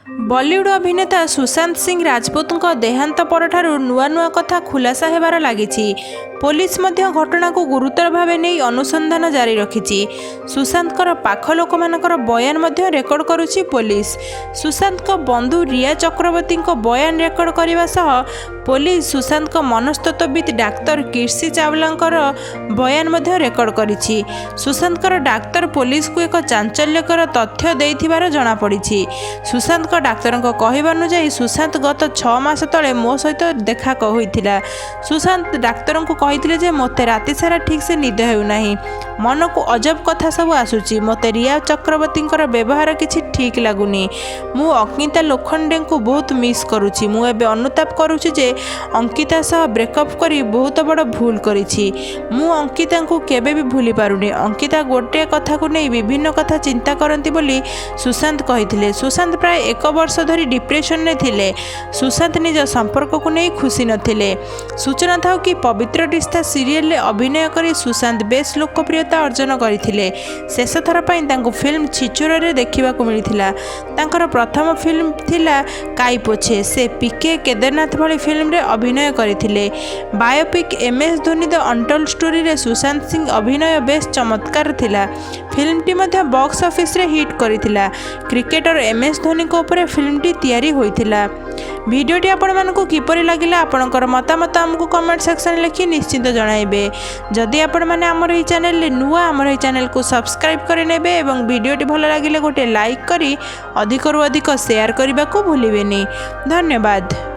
बॉलीवुड अभिनेता सुशांत सिंह राजपूत देहांत परठारु नुआ नुआ कथा खुलासा हेबार लागिछि। पुलिस मध्य घटना को गुरुतर भाव नहीं अनुसंधान जारी रखिछि। सुशांत पाख लोक मानकर बयान मध्य रेकर्ड करुछि पुलिस। सुशांत बंधु रिया चक्रवर्ती बयान रेकर्ड करने सह पुलिस सुशांत मनस्तत्वविद डाक्तर केर्सी चावलांकर बयान मध्य रेकर्ड करिछि। सुशांत डाक्तर पुलिस को एक चांचल्यकर तथ्य देइथिबार जणा पड़िछि। सुशांत डाक्तर कहवानुजाई सुशांत गत 6 मास तले मो सहित देखा होइथिला। सुशांत डाक्तर को कहते जे मते राति सारा ठीक से निद हेउना, मन को अजब कथा सब आसुची, मते रिया चक्रवर्ती व्यवहार किछि ठीक लागुनी, मु अंकिता लोखंडे को बहुत मिस करुछि। मु एबे अनुताप करुछि जे अंकिता सह ब्रेकअप करी बहुत बड़ भूल करिछि। मु अंकिता को केबे भी भूली पारुनी। अंकिता गोटे कथा को नहीं विभिन्न कथा चिंता करती बोली सुशांत कहिथिले। सुशांत प्राय 1 वर्ष धरी डिप्रेशन में थिले। सुशांत निज संपर्क को नहीं खुशी नथिले। सूचना था कि पवित्र रिश्ता सीरियल रे अभिनय करी सुशांत बेस लोकप्रियता अर्जन करथिले। शेष थर पई फिल्म छिचुरा रे देखिबा को मिलिथिला। तांकर प्रथम फिल्म थिला काई पोछे। से पीके केदारनाथ भली फिल्म रे अभिनय करथिले। Biopic MS Dhoni the untold story रे सुशांत सिंह अभिनय बेस चमत्कार थिला। फिल्म टी मध्य बॉक्स ऑफिस रे हिट करथिला। क्रिकेटर एमएस धोनी को ऊपर फिल्म टी तैयारी होइथिला। भिडियोटी आपण मानकु किपरि लागिला आपणकर मतामत हमकु कमेंट सेक्शन लिखि निश्चित जणाइबे। जदि आपण माने हमर ई चैनल ले नुआ हमर ई चैनल को सब्सक्राइब करे नेबे एवं भिडियोटी भल लागिले गोटे लाइक करी अधिकरु अधिक शेयर करबा को भूलिबेनी। धन्यवाद।